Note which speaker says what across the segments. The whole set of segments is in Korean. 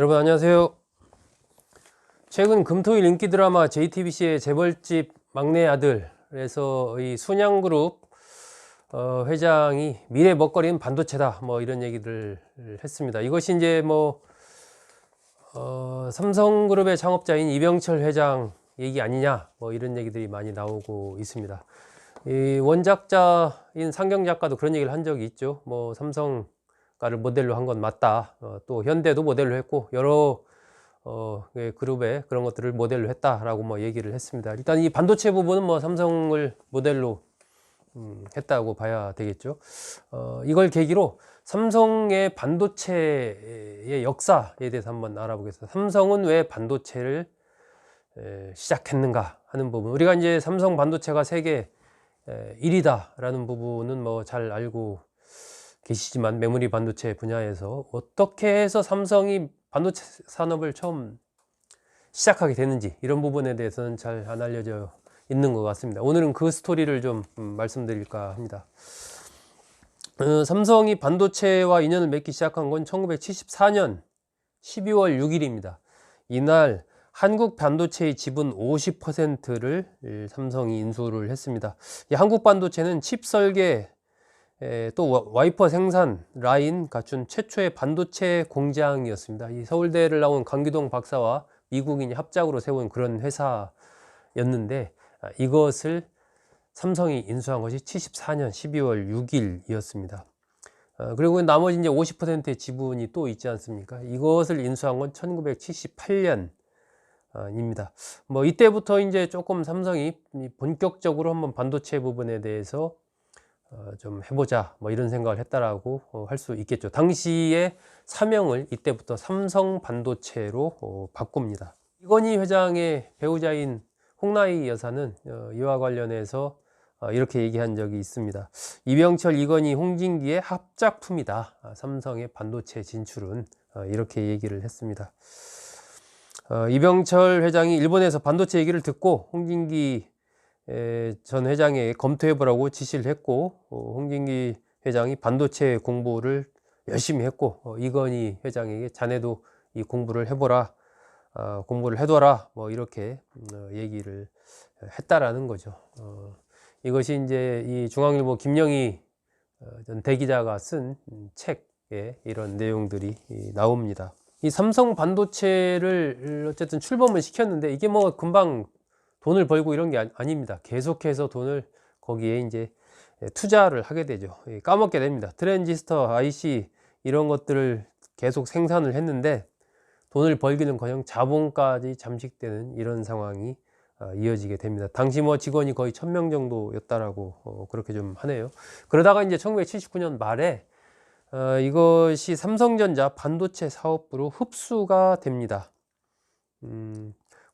Speaker 1: 여러분 안녕하세요. 최근 금토일 인기 드라마 JTBC의 재벌집 막내 아들에서 이 순양그룹 회장이 미래 먹거리는 반도체다 뭐 이런 얘기를 했습니다. 이것이 이제 뭐 삼성그룹의 창업자인 이병철 회장 얘기 아니냐 뭐 이런 얘기들이 많이 나오고 있습니다. 이 원작자인 상경 작가도 그런 얘기를 한 적이 있죠. 뭐 삼성가를 모델로 한 건 맞다. 또 현대도 모델로 했고 여러 그룹의 그런 것들을 모델로 했다라고 뭐 얘기를 했습니다. 일단 이 반도체 부분은 뭐 삼성을 모델로 했다고 봐야 되겠죠. 이걸 계기로 삼성의 반도체의 역사에 대해서 한번 알아보겠습니다. 삼성은 왜 반도체를 시작했는가 하는 부분. 우리가 이제 삼성 반도체가 세계 1위다 라는 부분은 뭐 잘 알고 계시지만 메모리 반도체 분야에서 어떻게 해서 삼성이 반도체 산업을 처음 시작하게 됐는지 이런 부분에 대해서는 잘 안 알려져 있는 것 같습니다. 오늘은 그 스토리를 좀 말씀드릴까 합니다. 삼성이 반도체와 인연을 맺기 시작한 건 1974년 12월 6일입니다. 이날 한국 반도체의 지분 50%를 삼성이 인수를 했습니다. 이 한국 반도체는 칩 설계 또 와이퍼 생산 라인 갖춘 최초의 반도체 공장이었습니다. 이 서울대를 나온 강기동 박사와 미국인이 합작으로 세운 그런 회사였는데 이것을 삼성이 인수한 것이 74년 12월 6일이었습니다. 그리고 나머지 이제 50%의 지분이 또 있지 않습니까? 이것을 인수한 건 1978년 입니다. 뭐 이때부터 이제 조금 삼성이 본격적으로 한번 반도체 부분에 대해서 좀 해보자 뭐 이런 생각을 했다라고 할 수 있겠죠. 당시에 사명을 이때부터 삼성 반도체로 바꿉니다. 이건희 회장의 배우자인 홍나희 여사는 이와 관련해서 이렇게 얘기한 적이 있습니다. 이병철, 이건희, 홍진기의 합작품이다. 삼성의 반도체 진출은 이렇게 얘기를 했습니다. 이병철 회장이 일본에서 반도체 얘기를 듣고 홍진기 전 회장에게 검토해보라고 지시를 했고 홍진기 회장이 반도체 공부를 열심히 했고 이건희 회장에게 자네도 이 공부를 해보라, 공부를 해둬라 뭐 이렇게 얘기를 했다라는 거죠. 이것이 이제 이 중앙일보 김영희 전 대기자가 쓴 책에 이런 내용들이 나옵니다. 이 삼성 반도체를 어쨌든 출범을 시켰는데 이게 뭐 금방 돈을 벌고 이런 게 아닙니다. 계속해서 돈을 거기에 이제 투자를 하게 되죠. 까먹게 됩니다. 트랜지스터, IC 이런 것들을 계속 생산을 했는데 돈을 벌기는커녕 자본까지 잠식되는 이런 상황이 이어지게 됩니다. 당시 뭐 직원이 거의 1000명 정도였다라고 그렇게 좀 하네요. 그러다가 이제 1979년 말에 이것이 삼성전자 반도체 사업부로 흡수가 됩니다.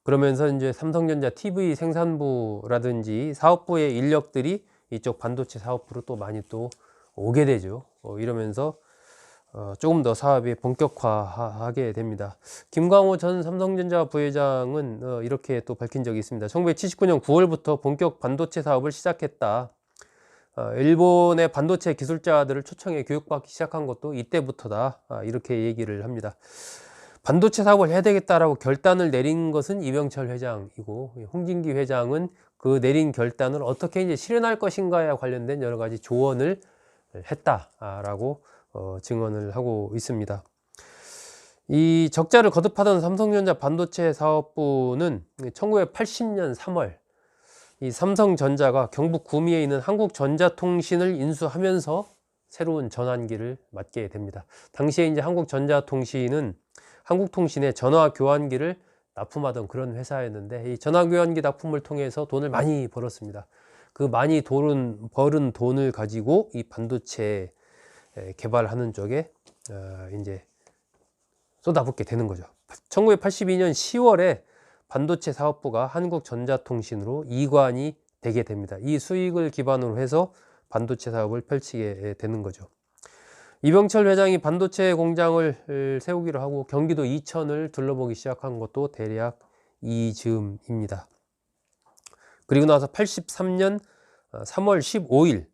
Speaker 1: 그러면서 이제 삼성전자 TV 생산부라든지 사업부의 인력들이 이쪽 반도체 사업부로 또 많이 또 오게 되죠. 이러면서 조금 더 사업이 본격화하게 됩니다. 김광호 전 삼성전자 부회장은 이렇게 또 밝힌 적이 있습니다. 1979년 9월부터 본격 반도체 사업을 시작했다. 일본의 반도체 기술자들을 초청해 교육받기 시작한 것도 이때부터다. 이렇게 얘기를 합니다. 반도체 사업을 해야 되겠다라고 결단을 내린 것은 이병철 회장이고 홍진기 회장은 그 내린 결단을 어떻게 이제 실현할 것인가에 관련된 여러 가지 조언을 했다라고 증언을 하고 있습니다. 이 적자를 거듭하던 삼성전자 반도체 사업부는 1980년 3월 이 삼성전자가 경북 구미에 있는 한국전자통신을 인수하면서 새로운 전환기를 맞게 됩니다. 당시에 이제 한국전자통신은 한국통신의 전화 교환기를 납품하던 그런 회사였는데 이 전화 교환기 납품을 통해서 돈을 많이 벌었습니다. 그 많이 벌은 돈을 가지고 이 반도체 개발하는 쪽에 이제 쏟아붓게 되는 거죠. 1982년 10월에 반도체 사업부가 한국전자통신으로 이관이 되게 됩니다. 이 수익을 기반으로 해서 반도체 사업을 펼치게 되는 거죠. 이병철 회장이 반도체 공장을 세우기로 하고 경기도 이천을 둘러보기 시작한 것도 대략 이즈음입니다. 그리고 나서 83년 3월 15일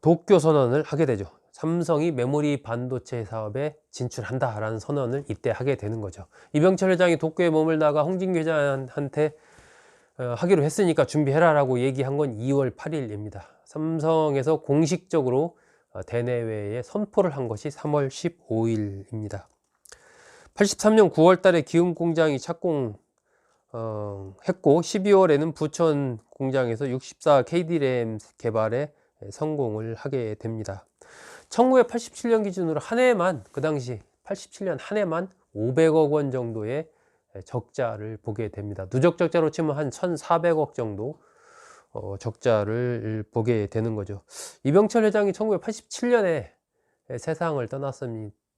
Speaker 1: 도쿄 선언을 하게 되죠. 삼성이 메모리 반도체 사업에 진출한다라는 선언을 이때 하게 되는 거죠. 이병철 회장이 도쿄에 머물다가 홍진기 회장한테 하기로 했으니까 준비해라라고 얘기한 건 2월 8일입니다. 삼성에서 공식적으로 대내외에 선포를 한 것이 3월 15일입니다. 83년 9월 달에 기흥 공장이 착공했고 12월에는 부천 공장에서 64 KD램 개발에 성공을 하게 됩니다. 1987년 기준으로 한 해만, 그 당시 87년 한 해만 500억 원 정도의 적자를 보게 됩니다. 누적 적자로 치면 한 1,400억 정도 적자를 보게 되는 거죠. 이병철 회장이 1987년에 세상을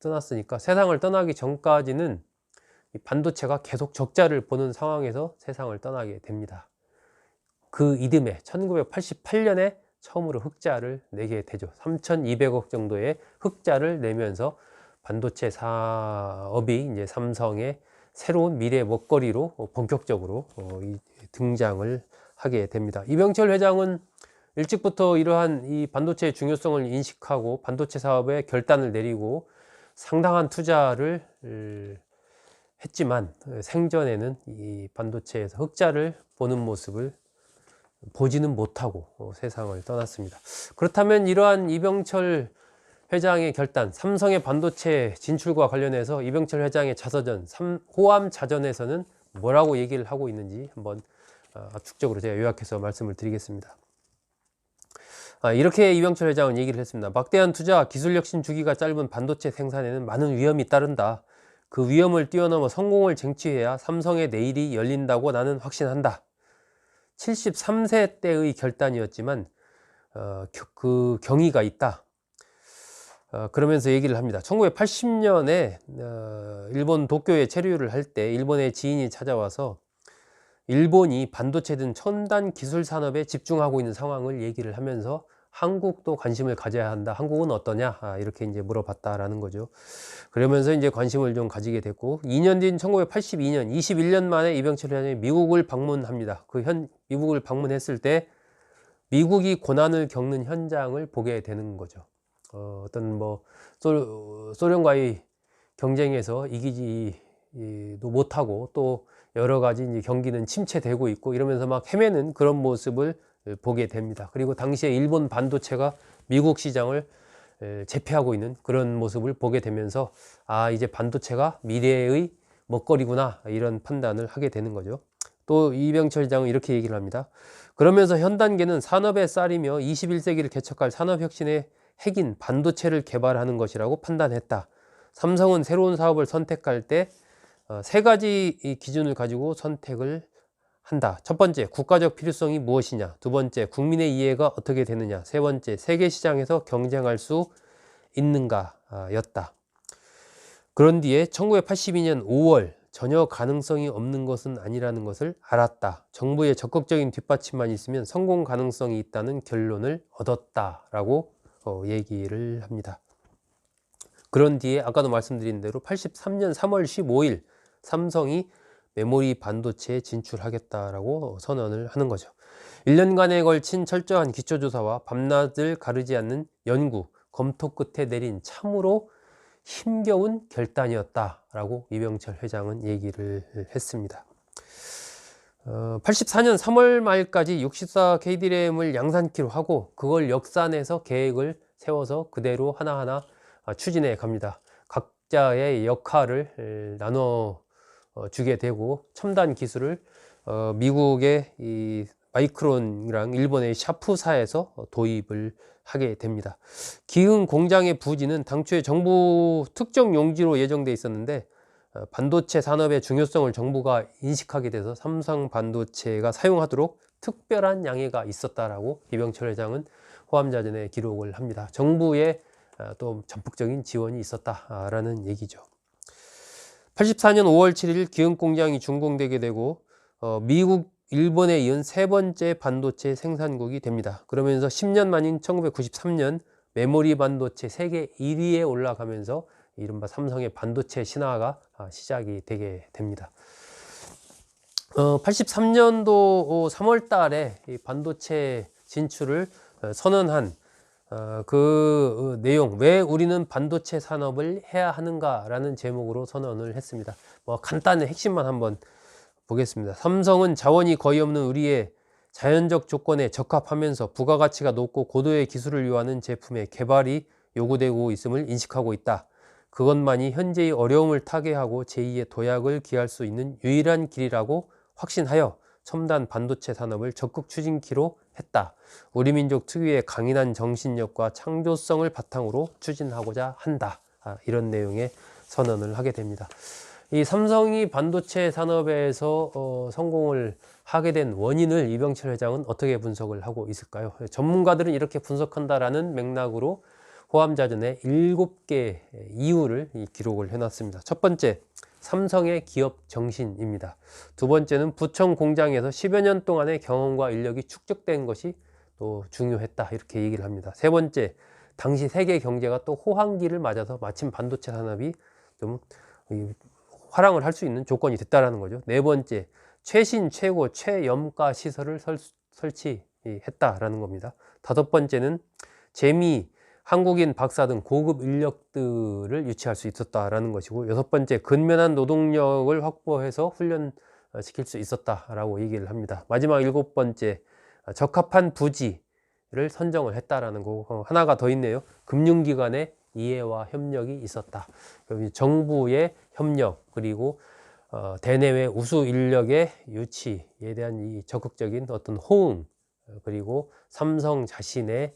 Speaker 1: 떠났으니까 세상을 떠나기 전까지는 이 반도체가 계속 적자를 보는 상황에서 세상을 떠나게 됩니다. 그 이듬해 1988년에 처음으로 흑자를 내게 되죠. 3,200억 정도의 흑자를 내면서 반도체 사업이 이제 삼성의 새로운 미래 먹거리로 본격적으로 등장을 하게 됩니다. 이병철 회장은 일찍부터 이러한 이 반도체의 중요성을 인식하고 반도체 사업에 결단을 내리고 상당한 투자를 했지만 생전에는 이 반도체에서 흑자를 보는 모습을 보지는 못하고 세상을 떠났습니다. 그렇다면 이러한 이병철 회장의 결단, 삼성의 반도체 진출과 관련해서 이병철 회장의 자서전, 호암 자전에서는 뭐라고 얘기를 하고 있는지 한번 압축적으로 제가 요약해서 말씀을 드리겠습니다. 이렇게 이병철 회장은 얘기를 했습니다. 막대한 투자, 기술 혁신 주기가 짧은 반도체 생산에는 많은 위험이 따른다. 그 위험을 뛰어넘어 성공을 쟁취해야 삼성의 내일이 열린다고 나는 확신한다. 73세 때의 결단이었지만 그 경위가 있다. 그러면서 얘기를 합니다. 1980년에 일본 도쿄에 체류를 할 때 일본의 지인이 찾아와서 일본이 반도체 등 첨단 기술 산업에 집중하고 있는 상황을 얘기를 하면서 한국도 관심을 가져야 한다. 한국은 어떠냐? 이렇게 이제 물어봤다라는 거죠. 그러면서 이제 관심을 좀 가지게 됐고, 2년 뒤인 1982년, 21년 만에 이병철 회장이 미국을 방문합니다. 미국을 방문했을 때 미국이 고난을 겪는 현장을 보게 되는 거죠. 어떤 소련과의 경쟁에서 이기지도 못하고 또 여러 가지 이제 경기는 침체되고 있고 이러면서 막 헤매는 그런 모습을 보게 됩니다. 그리고 당시에 일본 반도체가 미국 시장을 제패하고 있는 그런 모습을 보게 되면서 이제 반도체가 미래의 먹거리구나 이런 판단을 하게 되는 거죠. 또 이병철 회장은 이렇게 얘기를 합니다. 그러면서 현 단계는 산업의 쌀이며 21세기를 개척할 산업혁신의 핵인 반도체를 개발하는 것이라고 판단했다. 삼성은 새로운 사업을 선택할 때 세 가지 기준을 가지고 선택을 한다. 첫 번째, 국가적 필요성이 무엇이냐. 두 번째, 국민의 이해가 어떻게 되느냐. 세 번째, 세계 시장에서 경쟁할 수 있는가 였다. 그런 뒤에 1982년 5월 전혀 가능성이 없는 것은 아니라는 것을 알았다. 정부의 적극적인 뒷받침만 있으면 성공 가능성이 있다는 결론을 얻었다라고 얘기를 합니다. 그런 뒤에 아까도 말씀드린 대로 83년 3월 15일 삼성이 메모리 반도체에 진출하겠다라고 선언을 하는 거죠. 1년간에 걸친 철저한 기초조사와 밤낮을 가르지 않는 연구, 검토 끝에 내린 참으로 힘겨운 결단이었다라고 이병철 회장은 얘기를 했습니다. 84년 3월 말까지 64 KD램을 양산키로 하고 그걸 역산해서 계획을 세워서 그대로 하나하나 추진해 갑니다. 각자의 역할을 나눠 주게 되고 첨단 기술을 미국의 이 마이크론이랑 일본의 샤프사에서 도입을 하게 됩니다. 기흥 공장의 부지는 당초에 정부 특정 용지로 예정돼 있었는데 반도체 산업의 중요성을 정부가 인식하게 돼서 삼성 반도체가 사용하도록 특별한 양해가 있었다라고 이병철 회장은 호암자전에 기록을 합니다. 정부의 또 전폭적인 지원이 있었다라는 얘기죠. 84년 5월 7일 기흥 공장이 준공되게 되고 미국, 일본에 이은 세 번째 반도체 생산국이 됩니다. 그러면서 10년 만인 1993년 메모리 반도체 세계 1위에 올라가면서 이른바 삼성의 반도체 신화가 시작이 되게 됩니다. 83년도 3월 달에 이 반도체 진출을 선언한 그 내용, 왜 우리는 반도체 산업을 해야 하는가라는 제목으로 선언을 했습니다. 뭐 간단히 핵심만 한번 보겠습니다. 삼성은 자원이 거의 없는 우리의 자연적 조건에 적합하면서 부가가치가 높고 고도의 기술을 요하는 제품의 개발이 요구되고 있음을 인식하고 있다. 그것만이 현재의 어려움을 타개하고 제2의 도약을 기할 수 있는 유일한 길이라고 확신하여 첨단 반도체 산업을 적극 추진키로 했다. 우리 민족 특유의 강인한 정신력과 창조성을 바탕으로 추진하고자 한다. 이런 내용의 선언을 하게 됩니다. 이 삼성이 반도체 산업에서 성공을 하게 된 원인을 이병철 회장은 어떻게 분석을 하고 있을까요? 전문가들은 이렇게 분석한다라는 맥락으로 호암자전에 7개 이유를 기록을 해놨습니다. 첫 번째, 삼성의 기업 정신입니다. 두 번째는 부청 공장에서 10여 년 동안의 경험과 인력이 축적된 것이 또 중요했다, 이렇게 얘기를 합니다. 세 번째, 당시 세계 경제가 또 호황기를 맞아서 마침 반도체 산업이 좀 활황을 할 수 있는 조건이 됐다라는 거죠. 네 번째, 최신 최고 최염가 시설을 설치했다라는 겁니다. 다섯 번째는 재미, 한국인 박사 등 고급 인력들을 유치할 수 있었다라는 것이고, 여섯 번째, 근면한 노동력을 확보해서 훈련시킬 수 있었다라고 얘기를 합니다. 마지막 일곱 번째, 적합한 부지를 선정을 했다라는 거. 하나가 더 있네요. 금융기관의 이해와 협력이 있었다. 정부의 협력, 그리고 대내외 우수 인력의 유치에 대한 이 적극적인 어떤 호응, 그리고 삼성 자신의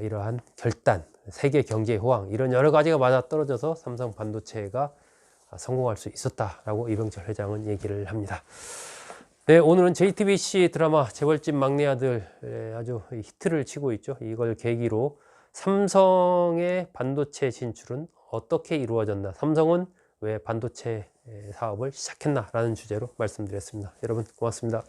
Speaker 1: 이러한 결단, 세계 경제 호황, 이런 여러 가지가 맞아떨어져서 삼성 반도체가 성공할 수 있었다라고 이병철 회장은 얘기를 합니다. 네, 오늘은 JTBC 드라마 재벌집 막내 아들 아주 히트를 치고 있죠. 이걸 계기로 삼성의 반도체 진출은 어떻게 이루어졌나, 삼성은 왜 반도체 사업을 시작했나 라는 주제로 말씀드렸습니다. 여러분 고맙습니다.